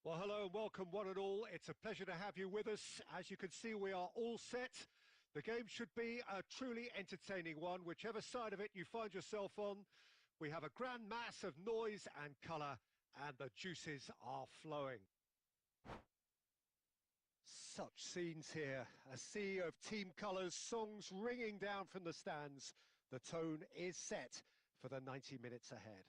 Well, hello and welcome one and all. It's a pleasure to have you with us. As you can see, we are all set. The game should be a truly entertaining one, whichever side of it you find yourself on. We have a grand mass of noise and colour, and the juices are flowing. Such scenes here, a sea of team colours, songs ringing down from the stands. The tone is set for the 90 minutes ahead.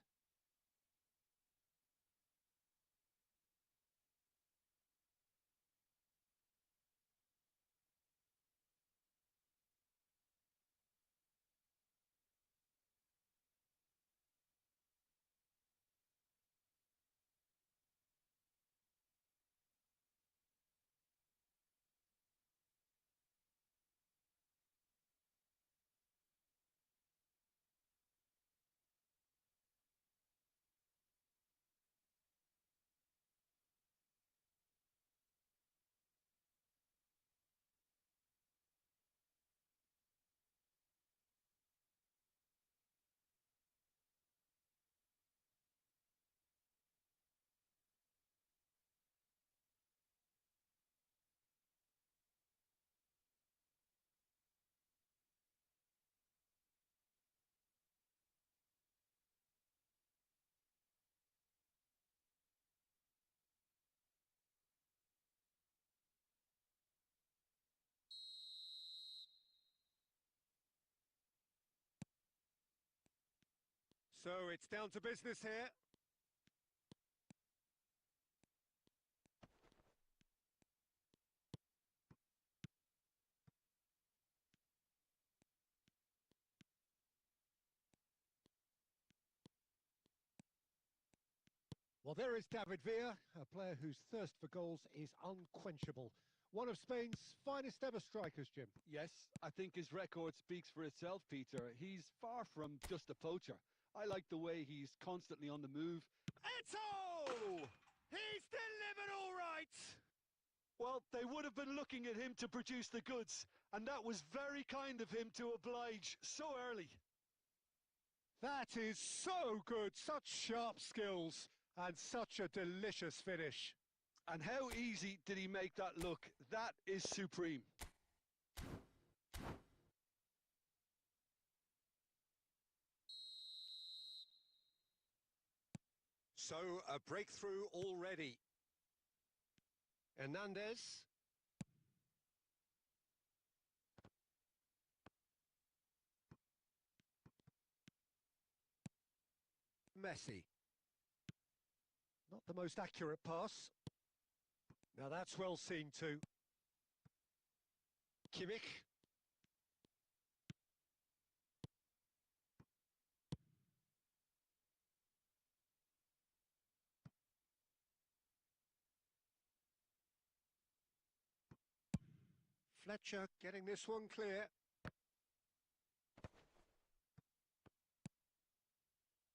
So it's down to business here. Well, there is David Villa, a player whose thirst for goals is unquenchable. One of Spain's finest ever strikers, Jim. Yes, I think his record speaks for itself, Peter. He's far from just a poacher. I like the way he's constantly on the move. Eto! He's delivered all right! Well, they would have been looking at him to produce the goods, and that was very kind of him to oblige so early. That is so good, such sharp skills, and such a delicious finish. And how easy did he make that look? That is supreme. So, a breakthrough already. Hernandez. Messi. Not the most accurate pass. Now that's well seen too. Kimmich. Fletcher getting this one clear.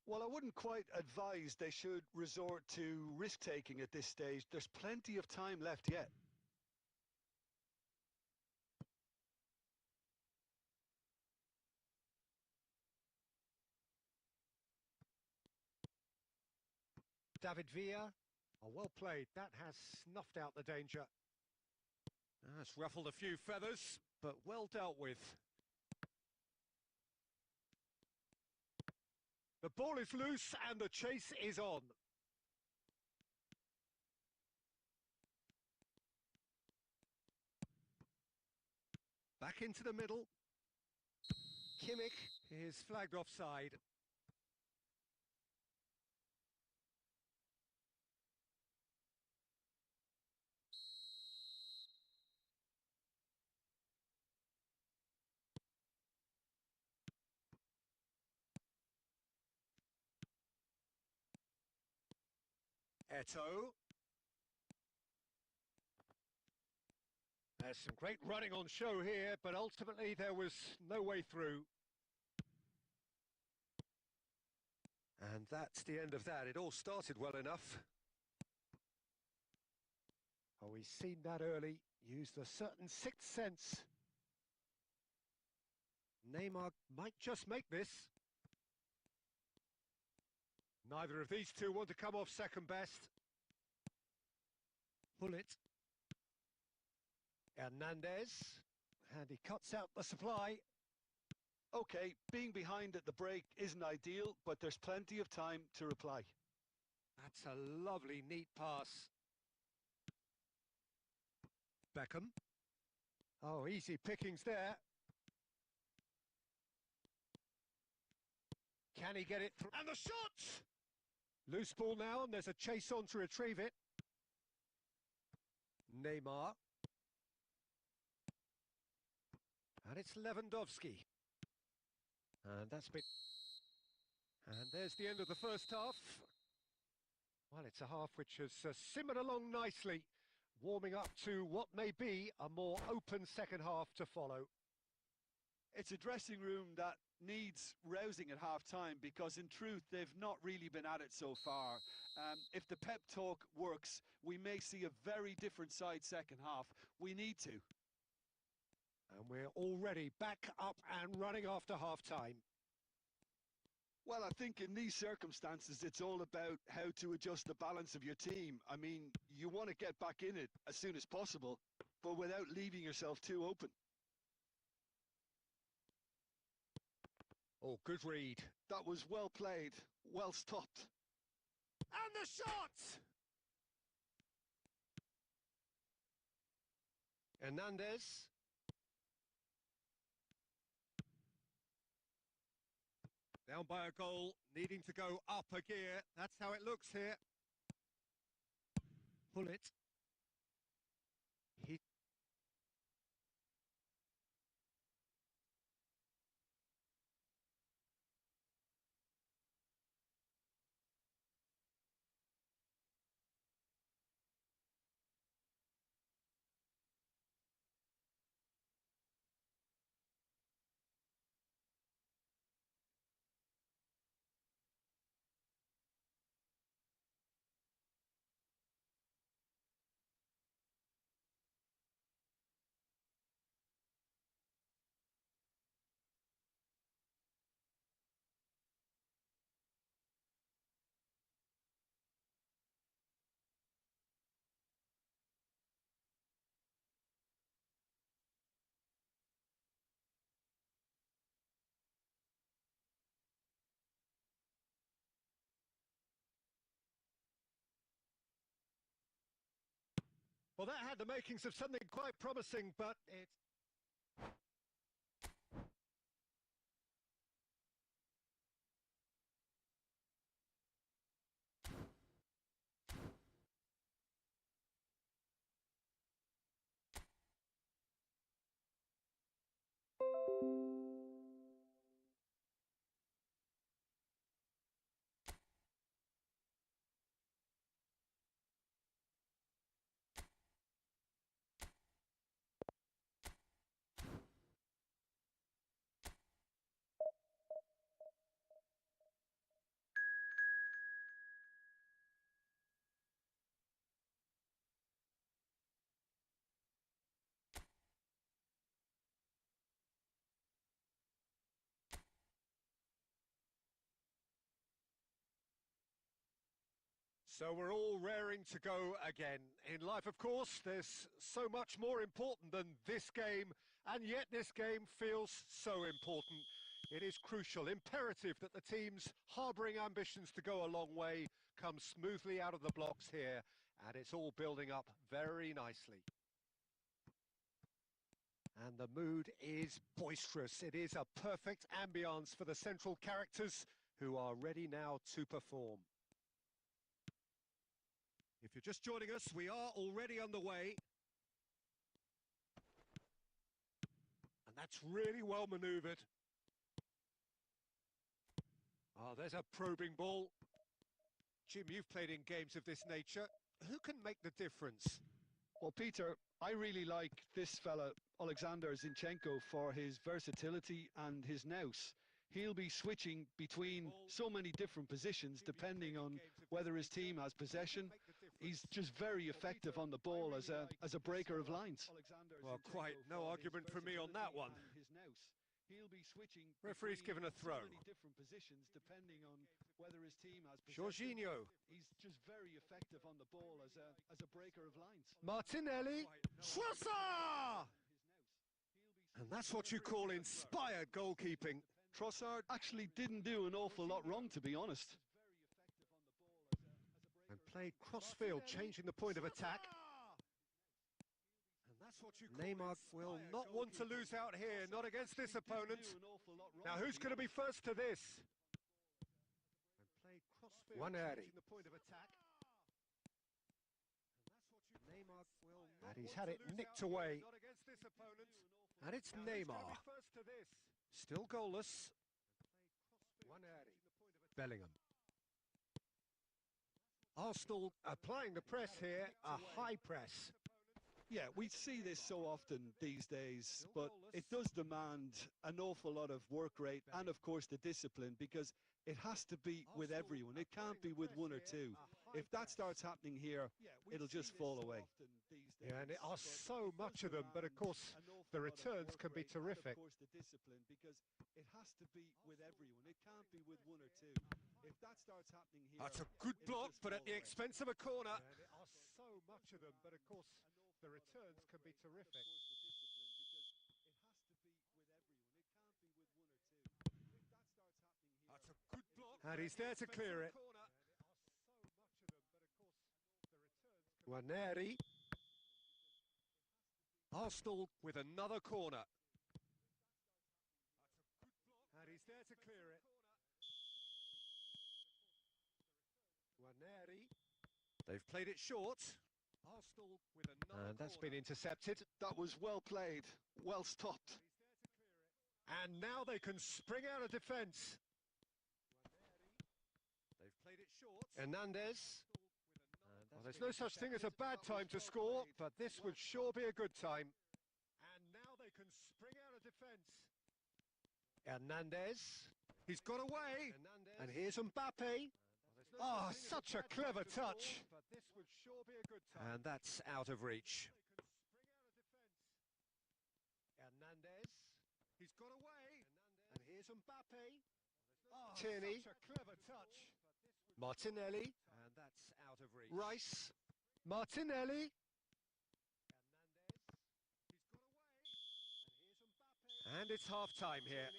Well, I wouldn't quite advise they should resort to risk-taking at this stage. There's plenty of time left yet. David Villa. Oh, well played. That has snuffed out the danger. That's ruffled a few feathers, but well dealt with. The ball is loose and the chase is on. Back into the middle. Kimmich is flagged offside. Eto. There's some great running on show here, but ultimately there was no way through. And that's the end of that. It all started well enough. Oh, he's seen that early, used a certain sixth sense. Neymar might just make this. Neither of these two want to come off second best. Pull it. Hernandez. And he cuts out the supply. Okay, being behind at the break isn't ideal, but there's plenty of time to reply. That's a lovely, neat pass. Beckham. Oh, easy pickings there. Can he get it through? And the shot! Loose ball now, and there's a chase on to retrieve it. Neymar. And it's Lewandowski. And that's been... And there's the end of the first half. Well, it's a half which has simmered along nicely, warming up to what may be a more open second half to follow. It's a dressing room that needs rousing at half-time because, in truth, they've not really been at it so far. If the pep talk works, we may see a very different side second half. We need to. And we're already back up and running after half-time. Well, I think in these circumstances, it's all about how to adjust the balance of your team. I mean, you want to get back in it as soon as possible, but without leaving yourself too open. Oh, good read. That was well played, well stopped. And the shot! Hernandez. Down by a goal, needing to go up a gear. That's how it looks here. Pull it. He... Well, that had the makings of something quite promising, but it's... So we're all raring to go again. In life, of course, there's so much more important than this game, and yet this game feels so important. It is crucial, imperative that the teams harbouring ambitions to go a long way come smoothly out of the blocks here, and it's all building up very nicely. And the mood is boisterous. It is a perfect ambience for the central characters who are ready now to perform. If you're just joining us, we are already underway. And that's really well manoeuvred. Oh, there's a probing ball. Jim, you've played in games of this nature. Who can make the difference? Well, Peter, I really like this fella, Alexander Zinchenko, for his versatility and his nous. He'll be switching between so many different positions depending on whether his team has possession. He's just very effective on the ball as a breaker of lines. Well, quite no argument from me on that one. be switching. Referee's given a throw. So many different positions depending on whether his team has possession. Jorginho. He's just very effective on the ball as a breaker of lines. Martinelli. Trossard! And that's what you call inspired goalkeeping. Trossard actually didn't do an awful lot wrong, to be honest. And played crossfield, changing the point of attack. And that's what you call Neymar will not want to lose out here, not against this opponent. Now who's going to be first to this? And played crossfield, changing the point of attack. Neymar will not and he's had it nicked away. Not against this opponent. And it's Neymar. Still goalless. Bellingham. Arsenal applying the press here, a high press. Yeah, we see this so often these days, but it does demand an awful lot of work rate and, of course, the discipline, because it has to be with everyone. It can't be with one or two. If that starts happening here, it'll just fall away. Yeah, and there are so much of them, but of course the returns can be terrific. Of course, the discipline, because it has to be with everyone. It can't be with one or two. If that starts happening here, that's a good block, but at the expense of a corner. Yeah, there are so much of them, but of course the returns can be terrific. That's a good block. And he's there to clear it. Guarneri. Arsenal with another corner. And he's there to clear it. Guarneri. They've played it short. Arsenal with another and that's corner. Been intercepted. That was well played, well stopped. And now they can spring out of defence. They've played it short. Hernandez. Well, there's no such thing as a bad time to score, but this would sure be a good time. And now they can spring out of defence. Hernandez. He's got away. And here's Mbappe. Oh, such a clever touch. But this would sure be a good time. And that's out of reach. Hernandez. He's got away. And here's Mbappe. Oh, Tierney. Such a clever touch. Martinelli. And that's out of reach. Rice. Martinelli. And it's half-time here.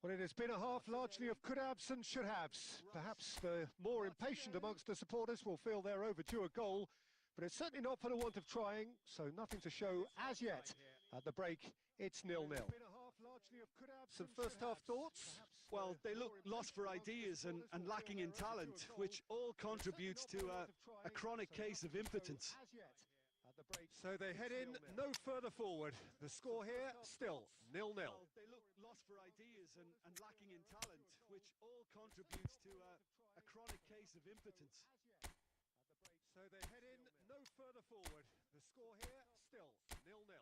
Well, it has been a half largely of could-haves and should-haves. Perhaps the more impatient amongst the supporters will feel they're overdue a goal, but it's certainly not for the want of trying, so nothing to show as yet. At the break, it's 0-0. Some first-half thoughts? Well, they look lost for ideas and lacking in talent, which all contributes to a chronic case of impotence. So they head in no further forward. The score here, still 0-0. Well, they look lost for ideas and lacking in talent, which all contributes to a chronic case of impotence. So they head in no further forward. The score here, still 0-0. They look lost for ideas and lacking in talent, which all contributes to a chronic case of impotence. So they head in no further forward. The score here, still 0-0.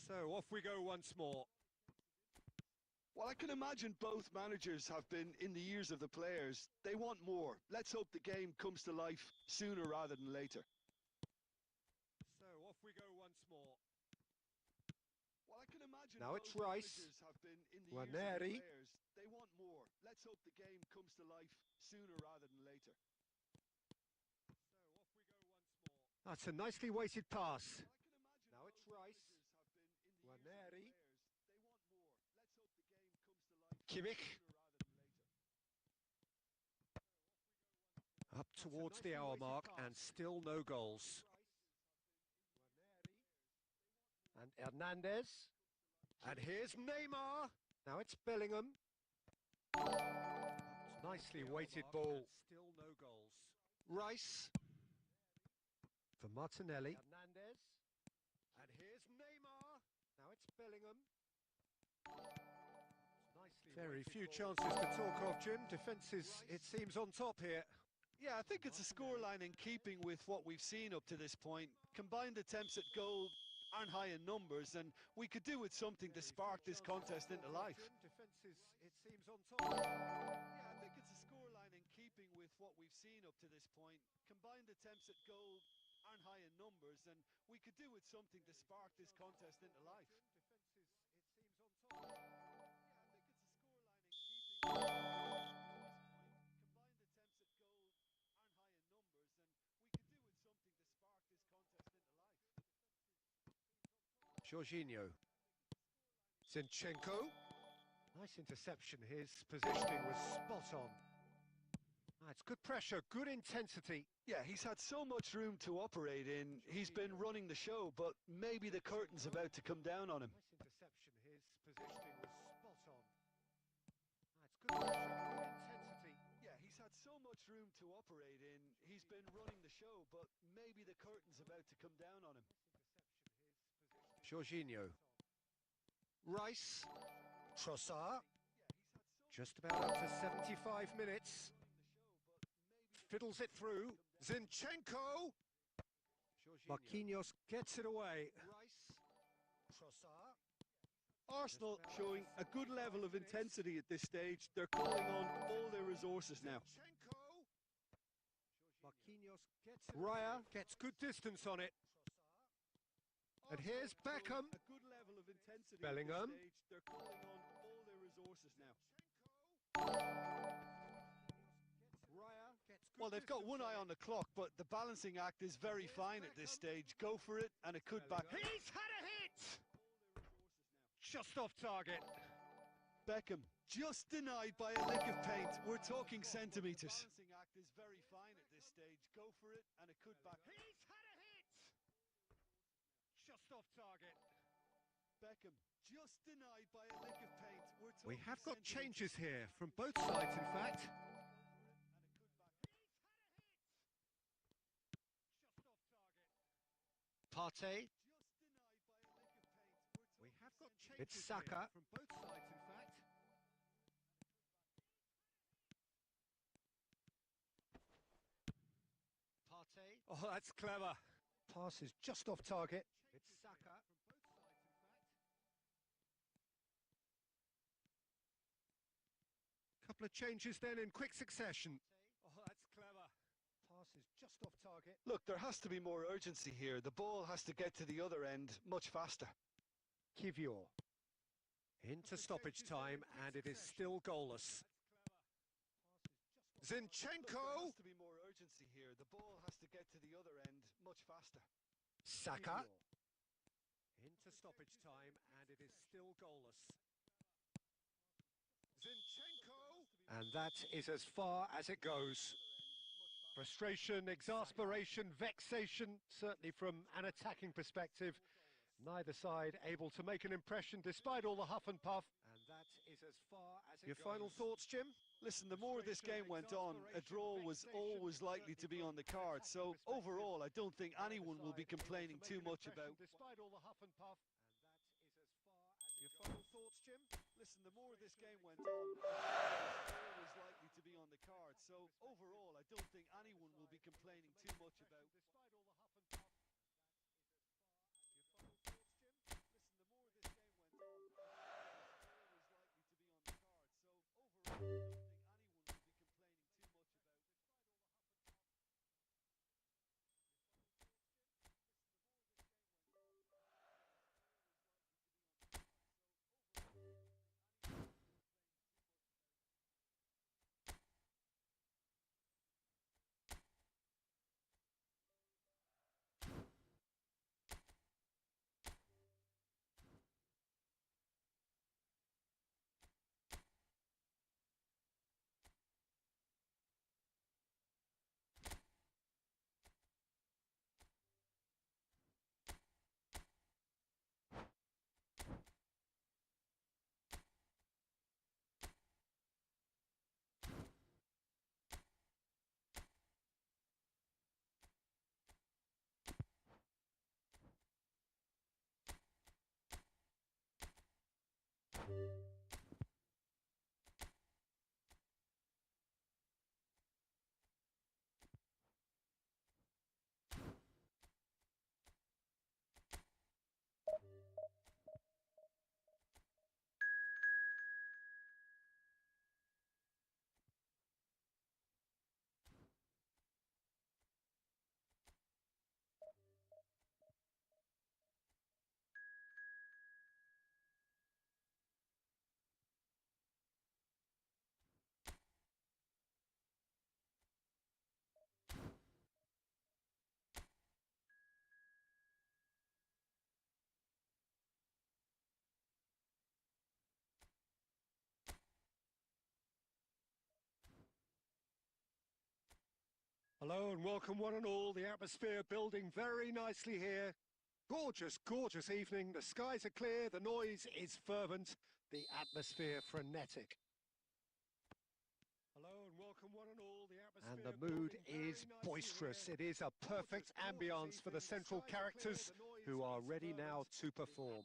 So off we go once more. Well, I can imagine both managers have been in the ears of the players. They want more. Let's hope the game comes to life sooner rather than later. So off we go once more. Well, I can imagine now it's Rice. Have been in the Guarneri. Ears of the players. They want more. Let's hope the game comes to life sooner rather than later. So off we go once more. That's a nicely weighted pass. Now it's Rice. Guarneri. Kimmich. Up towards the hour mark and still no goals. And Hernandez. And here's Neymar. Now it's Bellingham. Nicely weighted ball. Still no goals. Rice. For Martinelli. Hernandez. And here's Neymar. Now it's Bellingham. Very few chances to talk of, Jim. Defence is, it seems, on top here. Yeah, I think it's a scoreline in keeping with what we've seen up to this point. Combined attempts at goal aren't high in numbers, and we could do with something to spark this contest into life. Defence is, it seems, on top. Yeah, I think it's a scoreline in keeping with what we've seen up to this point. Combined attempts at goal aren't high in numbers, and we could do with something to spark this contest into life. Defence is, it seems, on top. Yeah, I think it's a scoreline in keeping with what we've seen up to this point. Combined attempts at goal aren't high in numbers, and we could do with something to spark this contest into life. Jorginho. Zinchenko. Nice interception. His positioning was spot on. It's good pressure, good intensity. Yeah, he's had so much room to operate in. He's been running the show, but maybe the curtain's about to come down on him. Nice interception. His positioning was spot on. It's good pressure, good intensity. Yeah, he's had so much room to operate in. He's been running the show, but maybe the curtain's about to come down on him. Jorginho. Rice. Trossard. Just about up to 75 minutes. Fiddles it through. Zinchenko. Marquinhos gets it away. Rice. Trossard. Arsenal showing a good level of intensity at this stage. They're calling on all their resources now. Marquinhos gets it. Raya gets good distance on it. And here's Beckham. A good level of intensity Bellingham. at this stage. They're calling on all their resources now. Raya gets good. Well, they've got one eye on the clock, but the balancing act is very fine at this stage. Go for it, and it could back. He's had a hit! Just off target. Beckham just denied by a lick of paint. We're talking centimetres. The balancing act is very fine at this stage. Go for it, and it could back. He's had a hit! Just off target. Beckham just denied by a lick of paint. We have got changes here from both sides, in fact. Partey. We have got changes. It's Saka from both sides, in fact. Partey. Oh, that's clever. Pass is just off target. It's Saka from both sides, in fact. Couple of changes then in quick succession. Oh, that's clever. Pass is just off target. Look, there has to be more urgency here. The ball has to get to the other end much faster. Kivior. Into stoppage time, and it is still goalless. Zinchenko. There has to be more urgency here. The ball has to get to the other end much faster. Saka. Into stoppage time, and it is still goalless. Zinchenko. And that is as far as it goes. Frustration, exasperation, vexation, certainly from an attacking perspective. Neither side able to make an impression despite all the huff and puff. And that is as far as it goes. Your final thoughts, Jim? Listen, the more this game went on, a draw was always likely to be on the cards. So overall, I don't think anyone will be complaining too much about. Despite all the huff and puff. And that is as far as your final thoughts, Jim? Listen, the more this game went on, always likely to be on the cards. So overall, I don't think anyone will be complaining too much about. Despite all the huff and puff. Your final thoughts, Jim? Listen, the more this game went on, always likely to be on the cards. So overall, I don't think Hello and welcome one and all. The atmosphere building very nicely here. Gorgeous, gorgeous evening. The skies are clear, the noise is fervent, the atmosphere frenetic. Hello and welcome one and all. The atmosphere and the mood is boisterous. It is a perfect ambience for the central characters who are ready now to perform.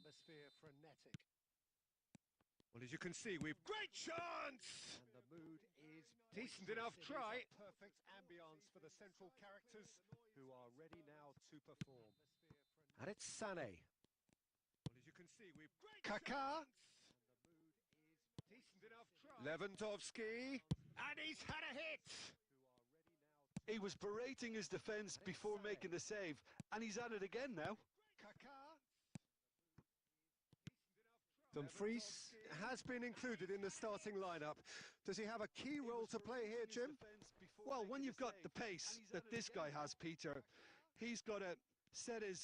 Well, as you can see, we've great chance! And the mood is decent enough try. Perfect ambience for the central characters who are ready now to perform. And it's Sané. Well, as you can see, we've great Kaká. Decent enough try. Lewandowski. And he's had a hit! He was berating his defence before making the save, and he's at it again now. Dumfries has been included in the starting lineup. Does he have a key role to play here, Jim? Well, when you've got the pace that this guy has, Peter, he's got to set his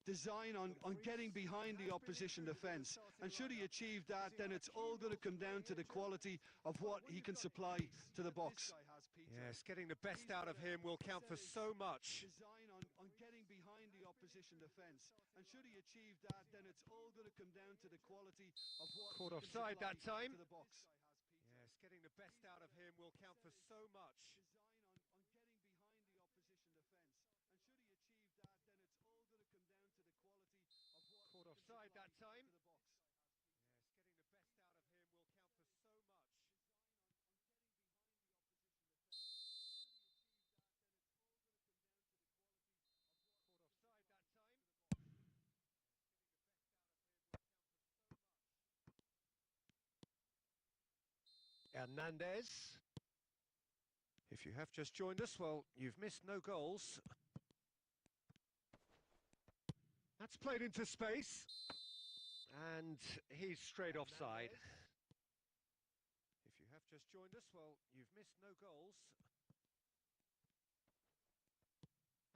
design on getting behind the opposition defence. And should he achieve that, then it's all going to come down to the quality of what he can supply to the box. Yes, getting the best out of him will count for so much. Design on getting behind the opposition defence. And should he achieve that, then it's all going to come down to the quality of what caught he offside can that supply time. to the box. Yes, getting the best out of him will count for so much. Caught offside that time. Hernandez. If you have just joined us, well, you've missed no goals. That's played into space. And he's straight offside. If you have just joined us, well, you've missed no goals.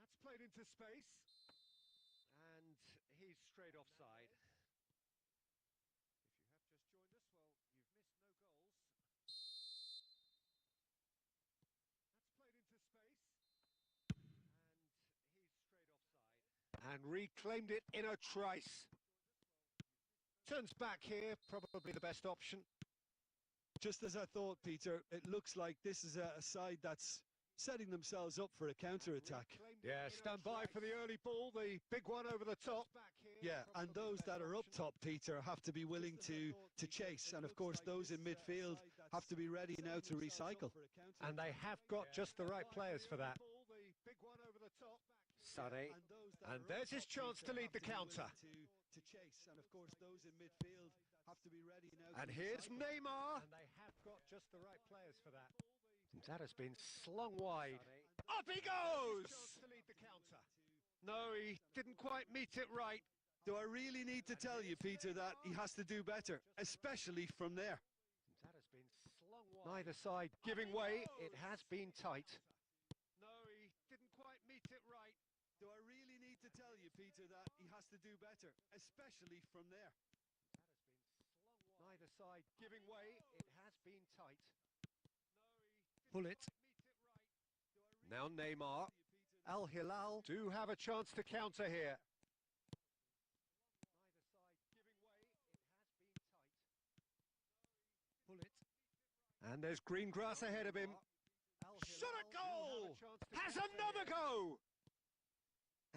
That's played into space. And he's straight offside. And reclaimed it in a trice. Turns back here, probably the best option. Just as I thought, Peter, it looks like this is a side that's setting themselves up for a counter-attack. Yeah, stand by for the early ball, the big one over the top. Yeah, and those that are up top, Peter, have to be willing to chase. And, of course, those in midfield have to be ready now to recycle. And they have got just the right players for that. Sané, and there's his chance to lead the counter. To chase, and of course those in midfield have to be ready now. And here's Neymar. And they have got just the right players for that. That has been slung wide. Up he goes! To lead the counter. No, he didn't quite meet it right. Do I really need to tell you, Peter, that he has to do better, especially from there? That has been slung wide. Neither side giving way. It has been tight. No, he didn't quite meet it right. Do I really need to tell you, Peter, that he has to do better, especially from there? Neither side giving way. It has been tight. Pull it. Now Neymar. Al Hilal do have a chance to counter here. Pull it. And there's green grass ahead of him. Shot a goal! Has another go!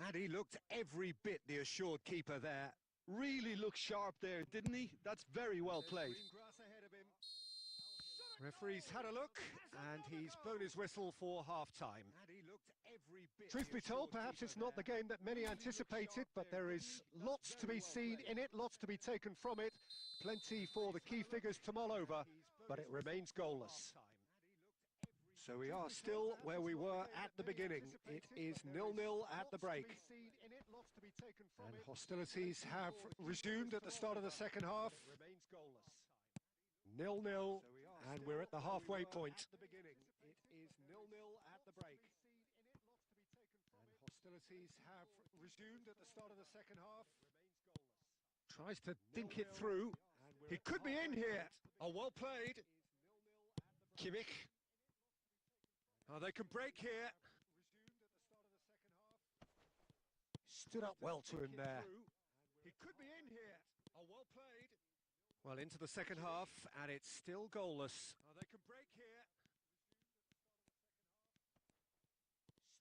And he looked every bit the assured keeper there. Really looked sharp there, didn't he? That's very well played. Referee's had a look, and he's blown his whistle for half-time. Truth be told, perhaps it's not the game that many anticipated, but there is lots to be seen in it, lots to be taken from it. Plenty for the key figures to mull over, but it remains goalless. So we are still where we were at the beginning. It is 0-0 at the break. And hostilities have resumed at the start of the second half. 0-0, and we're at the halfway point. It is 0-0 at the break. And hostilities have resumed at the start of the second half. Tries to dink it through. He could be in here. Oh, well played. Kimmich. Oh, they can break here. Stood up well to him there. He could be in here. Oh, well played. Well, into the second half, and it's still goalless. Oh, they can break here.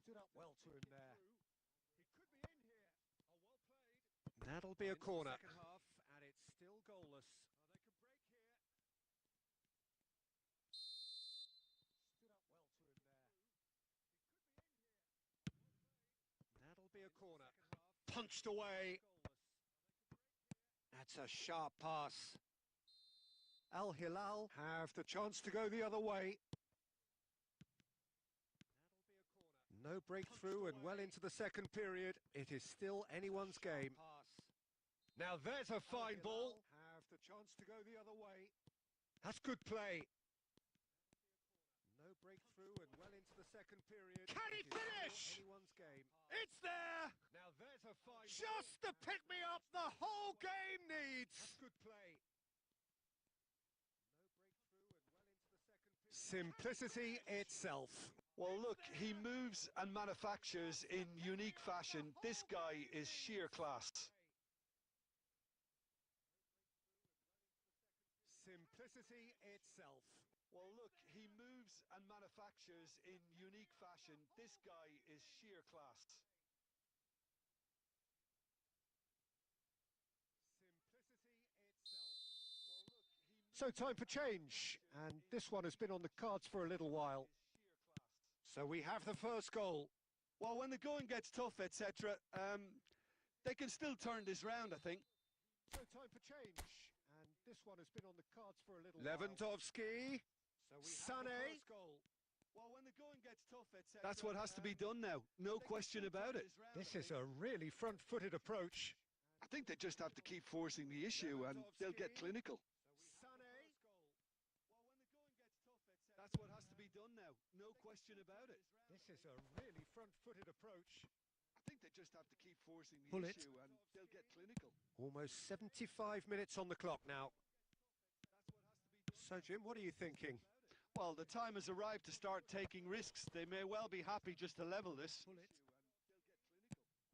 Stood up well to him there. He could be in here. Oh, well played. That'll be a corner. Second half, and it's still goalless. Oh, they can break here. Stood up well to him there. That'll be a corner. Punched away. That's a sharp pass. Al Hilal have the chance to go the other way. No breakthrough and well into the second period. It is still anyone's game. Now there's a fine ball. Have the chance to go the other way. That's good play. No breakthrough and well into the second period. Can he finish? Anyone's game. It's there. Now there's a fine just the pick me up the whole game needs. That's good play. Simplicity itself. Well, look, he moves and manufactures in unique fashion. This guy is sheer class. Simplicity itself. Well, look, he moves and manufactures in unique fashion. This guy is sheer class. So time for change, and this one has been on the cards for a little while. So we have the first goal. Well, when the going gets tough, etc., they can still turn this round, I think. So time for change, and this one has been on the cards for a little Lewandowski, while. So we have the first goal. Well, when the going gets tough, etc., that's what has to be done now. No question about it. This is a really front-footed approach. I think they just have to keep forcing the issue, and they'll get clinical. That's what has to be done now. No question about it. This is a really front-footed approach. I think they just have to keep forcing the Bullet. issue, and they'll get clinical. Almost 75 minutes on the clock now. So, Jim, what are you thinking? Well, the time has arrived to start taking risks. They may well be happy just to level this.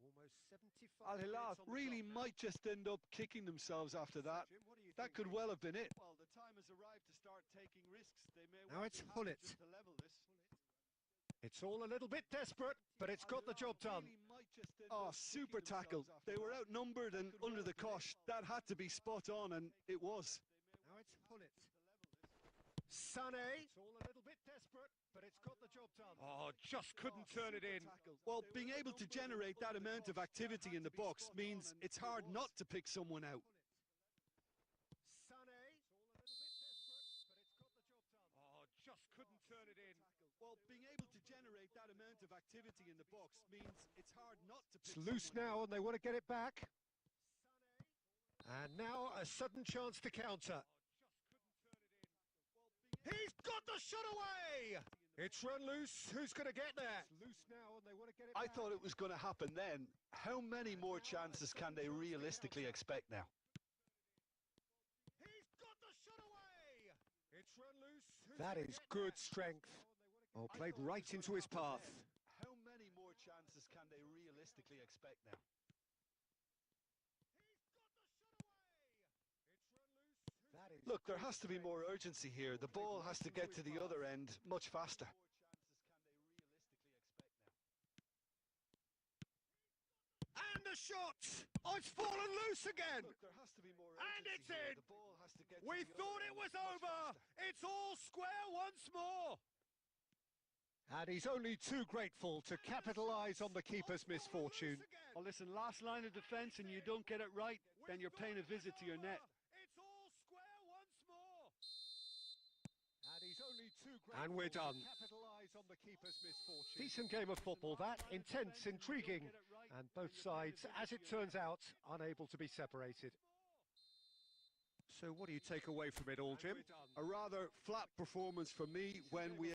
Almost 75 Al Hilal minutes on the really clock now. might just end up kicking themselves after that. Jim, what are you That could thinking? well have been it. Well, the time has arrived to start taking risks. They may Now well it's be happy Hullet. just to level this. It's all a little bit desperate, but it's got the job done. Really might just end up super tackle. They were outnumbered and under the cosh. That had to be spot on, and it was. Now it's Hullet. Sané. It's all a little bit desperate, but it's got the job done. Oh, just couldn't turn it in. Well, being able to generate that amount of activity in the box means it's hard not to pick someone out. Sané. Oh, just couldn't turn it in. Well, being able to generate that amount of activity in the box means it's hard not to pick It's loose someone out. now, and they want to get it back. And now a sudden chance to counter. He's got the shot away! It's run loose. Who's going to get there? It's loose now, and they want to get it I back. thought it was going to happen then. How many more chances can they realistically expect now? He's got the shot away! It's run loose. Who's that is good strength. Oh, played right into his path. How many more chances can they realistically expect now? Look, there has to be more urgency here. The ball has to get to the other end much faster. And the shot! Oh, it's fallen loose again! Look, there has to be more And urgency it's here. in! The ball has to get to We the thought other it end was much over! faster. It's all square once more! And he's only too grateful to capitalise on the keeper's misfortune. Well, listen, last line of defence and you don't get it right, then you're paying a visit to your net. It's all square once more! And he's only too grateful and we're done. To capitalise on the keeper's misfortune. Decent game of football, that. Intense, intriguing. And both sides, as it turns out, unable to be separated. So what do you take away from it all, Jim? A rather flat performance for me when we